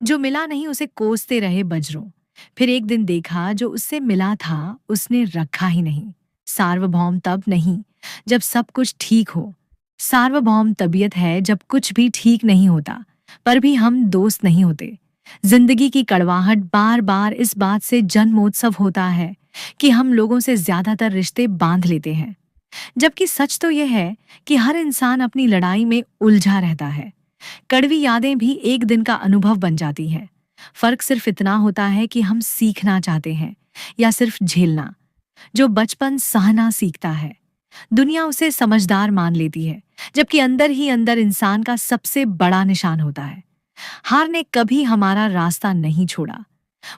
जो मिला नहीं उसे कोसते रहे बजरों। फिर एक दिन देखा जो उससे मिला था उसने रखा ही नहीं। सार्वभौम तब नहीं जब सब कुछ ठीक हो। सार्वभौम तबीयत है जब कुछ भी ठीक नहीं होता, पर भी हम दोस्त नहीं होते। जिंदगी की कड़वाहट बार बार इस बात से जन्मोत्सव होता है कि हम लोगों से ज्यादातर रिश्ते बांध लेते हैं, जबकि सच तो यह है कि हर इंसान अपनी लड़ाई में उलझा रहता है। कड़वी यादें भी एक दिन का अनुभव बन जाती हैं। फर्क सिर्फ इतना होता है कि हम सीखना चाहते हैं या सिर्फ झेलना। जो बचपन सहना सीखता है, दुनिया उसे समझदार मान लेती है, जबकि अंदर ही अंदर इंसान का सबसे बड़ा निशान होता है। हार ने कभी हमारा रास्ता नहीं छोड़ा।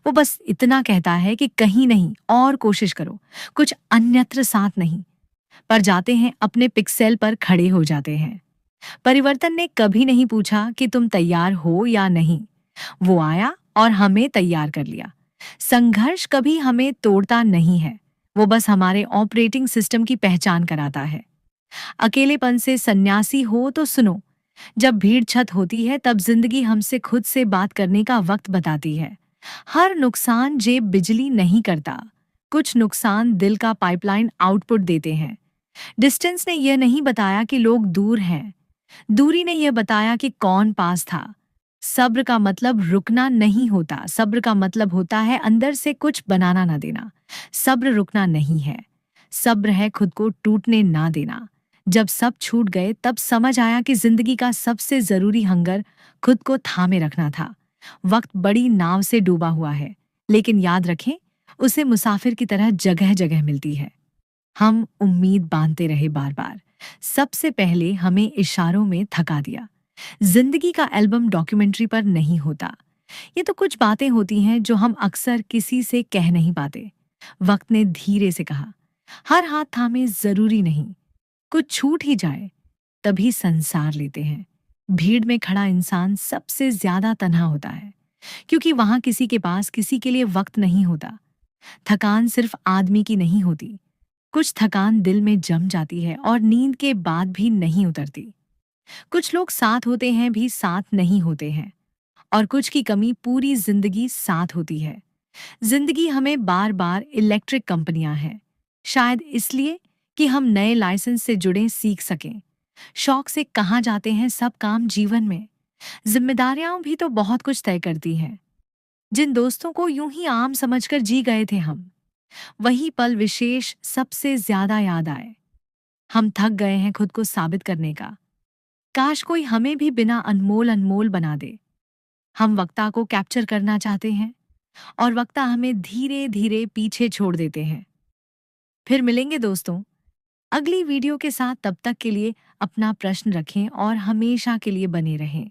वो बस इतना कहता है कि कहीं नहीं और कोशिश करो, कुछ अन्यत्र साथ नहीं। पर जाते हैं अपने पिक्सेल पर खड़े हो जाते हैं। परिवर्तन ने कभी नहीं पूछा कि तुम तैयार हो या नहीं। वो आया और हमें तैयार कर लिया। संघर्ष कभी हमें तोड़ता नहीं है, वो बस हमारे ऑपरेटिंग सिस्टम की पहचान कराता है। अकेलेपन से सन्यासी हो तो सुनो, जब भीड़ छत होती है तब जिंदगी हमसे खुद से बात करने का वक्त बताती है। हर नुकसान जेब बिजली नहीं करता, कुछ नुकसान दिल का पाइपलाइन आउटपुट देते हैं। डिस्टेंस ने यह नहीं बताया कि लोग दूर हैं, दूरी ने यह बताया कि कौन पास था। सब्र का मतलब रुकना नहीं होता, सब्र का मतलब होता है अंदर से कुछ बनाना ना देना। सब्र रुकना नहीं है, सब्र है खुद को टूटने ना देना। जब सब छूट गए तब समझ आया कि जिंदगी का सबसे जरूरी हंगर खुद को थामे रखना था। वक्त बड़ी नाव से डूबा हुआ है, लेकिन याद रखें, उसे मुसाफिर की तरह जगह जगह मिलती है। हम उम्मीद बांधते रहे बार बार, सबसे पहले हमें इशारों में थका दिया। जिंदगी का एल्बम डॉक्यूमेंट्री पर नहीं होता। ये तो कुछ बातें होती हैं जो हम अक्सर किसी से कह नहीं पाते। वक्त ने धीरे से कहा, हर हाथ थामे जरूरी नहीं, कुछ छूट ही जाए तभी संसार लेते हैं। भीड़ में खड़ा इंसान सबसे ज्यादा तन्हा होता है, क्योंकि वहां किसी के पास किसी के लिए वक्त नहीं होता। थकान सिर्फ आदमी की नहीं होती, कुछ थकान दिल में जम जाती है और नींद के बाद भी नहीं उतरती। कुछ लोग साथ होते हैं भी साथ नहीं होते हैं, और कुछ की कमी पूरी जिंदगी साथ होती है। जिंदगी हमें बार बार इलेक्ट्रिक कंपनियां हैं, शायद इसलिए कि हम नए लाइसेंस से जुड़े सीख सकें। शौक से कहाँ जाते हैं सब काम जीवन में। जिम्मेदारियां भी तो बहुत कुछ तय करती हैं। जिन दोस्तों को यूं ही आम समझकर जी गए थे हम, वही पल विशेष सबसे ज्यादा याद आए। हम थक गए हैं खुद को साबित करने का। काश कोई हमें भी बिना अनमोल अनमोल बना दे। हम वक्ता को कैप्चर करना चाहते हैं और वक्ता हमें धीरे धीरे पीछे छोड़ देते हैं। फिर मिलेंगे दोस्तों अगली वीडियो के साथ। तब तक के लिए अपना प्रश्न रखें और हमेशा के लिए बने रहें।